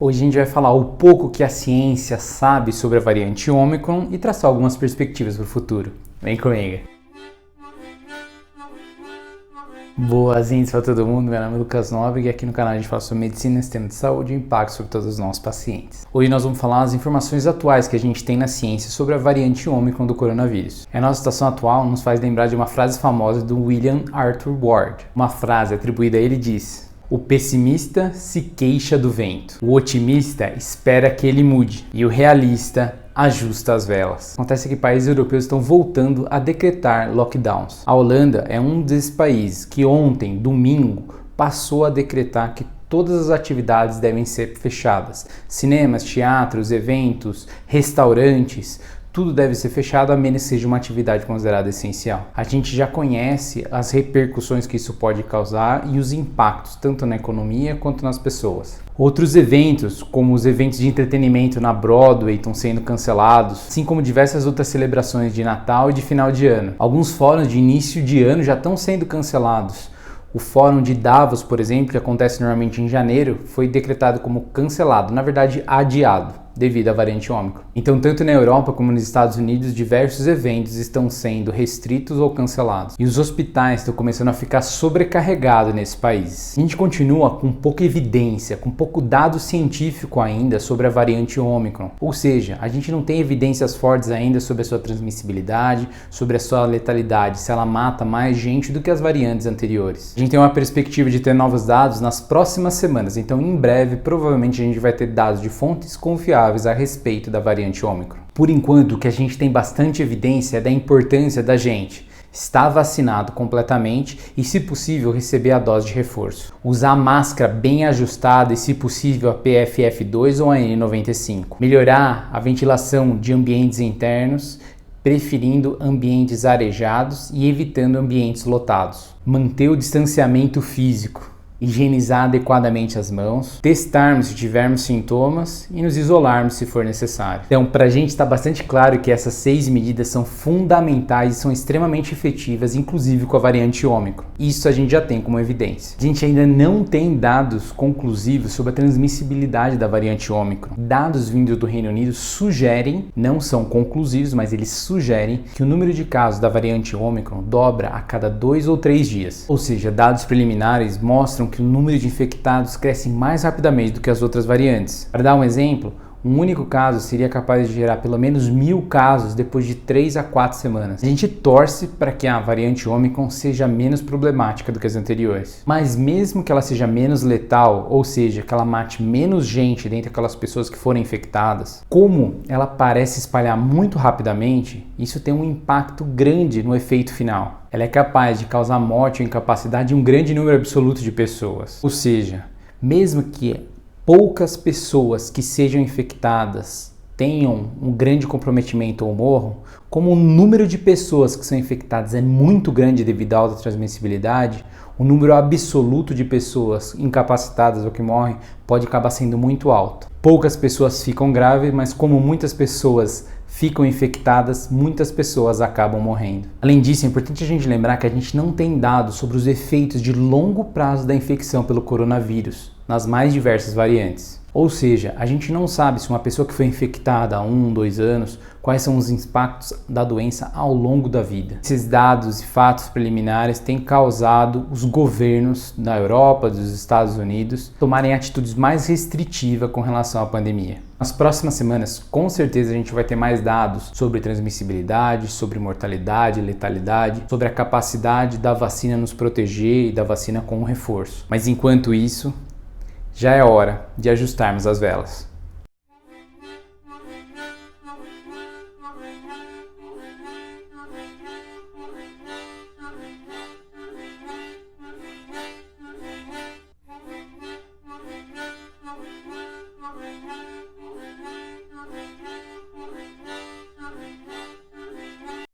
Hoje a gente vai falar o pouco que a ciência sabe sobre a variante Ômicron e traçar algumas perspectivas para o futuro. Vem comigo! Boas-vindas para todo mundo, meu nome é Lucas Nóbrega e aqui no canal a gente fala sobre medicina, sistema de saúde e impacto sobre todos os nossos pacientes. Hoje nós vamos falar as informações atuais que a gente tem na ciência sobre a variante Ômicron do coronavírus. A nossa situação atual nos faz lembrar de uma frase famosa do William Arthur Ward. Uma frase atribuída a ele diz: "O pessimista se queixa do vento, o otimista espera que ele mude e o realista ajusta as velas." Acontece que países europeus estão voltando a decretar lockdowns. A Holanda é um desses países que ontem, domingo, passou a decretar que todas as atividades devem ser fechadas. Cinemas, teatros, eventos, restaurantes, tudo deve ser fechado a menos que seja uma atividade considerada essencial. A gente já conhece as repercussões que isso pode causar e os impactos, tanto na economia quanto nas pessoas. Outros eventos, como os eventos de entretenimento na Broadway, estão sendo cancelados, assim como diversas outras celebrações de Natal e de final de ano. Alguns fóruns de início de ano já estão sendo cancelados. O fórum de Davos, por exemplo, que acontece normalmente em janeiro, foi decretado como cancelado, na verdade adiado, devido à variante Ômicron. Então, tanto na Europa como nos Estados Unidos, diversos eventos estão sendo restritos ou cancelados. E os hospitais estão começando a ficar sobrecarregados nesse país. A gente continua com pouca evidência, com pouco dado científico ainda sobre a variante Ômicron. Ou seja, a gente não tem evidências fortes ainda sobre a sua transmissibilidade, sobre a sua letalidade, se ela mata mais gente do que as variantes anteriores. A gente tem uma perspectiva de ter novos dados nas próximas semanas, então em breve provavelmente a gente vai ter dados de fontes confiáveis a respeito da variante Ômicron. Por enquanto, o que a gente tem bastante evidência é da importância da gente estar vacinado completamente e, se possível, receber a dose de reforço. Usar máscara bem ajustada e, se possível, a PFF2 ou a N95. Melhorar a ventilação de ambientes internos, preferindo ambientes arejados e evitando ambientes lotados. Manter o distanciamento físico. Higienizar adequadamente as mãos, testarmos se tivermos sintomas e nos isolarmos se for necessário. Então, para a gente está bastante claro que essas 6 medidas são fundamentais e são extremamente efetivas, inclusive com a variante Ômicron. Isso a gente já tem como evidência. A gente ainda não tem dados conclusivos sobre a transmissibilidade da variante Ômicron. Dados vindos do Reino Unido sugerem, não são conclusivos, mas eles sugerem que o número de casos da variante Ômicron dobra a cada 2 ou 3 dias. Ou seja, dados preliminares mostram que o número de infectados cresce mais rapidamente do que as outras variantes. Para dar um exemplo, um único caso seria capaz de gerar pelo menos 1.000 casos depois de 3 a 4 semanas. A gente torce para que a variante Ômicron seja menos problemática do que as anteriores. Mas mesmo que ela seja menos letal, ou seja, que ela mate menos gente dentre aquelas pessoas que forem infectadas, como ela parece espalhar muito rapidamente, isso tem um impacto grande no efeito final. Ela é capaz de causar morte ou incapacidade em um grande número absoluto de pessoas. Ou seja, mesmo que poucas pessoas que sejam infectadas tenham um grande comprometimento ou morram, como o número de pessoas que são infectadas é muito grande devido à alta transmissibilidade, o número absoluto de pessoas incapacitadas ou que morrem pode acabar sendo muito alto. Poucas pessoas ficam graves, mas como muitas pessoas ficam infectadas, muitas pessoas acabam morrendo. Além disso, é importante a gente lembrar que a gente não tem dados sobre os efeitos de longo prazo da infecção pelo coronavírus nas mais diversas variantes. Ou seja, a gente não sabe se uma pessoa que foi infectada há 1, 2 anos, quais são os impactos da doença ao longo da vida. Esses dados e fatos preliminares têm causado os governos da Europa, dos Estados Unidos, tomarem atitudes mais restritivas com relação à pandemia. Nas próximas semanas, com certeza a gente vai ter mais dados sobre transmissibilidade, sobre mortalidade, letalidade, sobre a capacidade da vacina nos proteger e da vacina com um reforço. Mas enquanto isso, já é hora de ajustarmos as velas.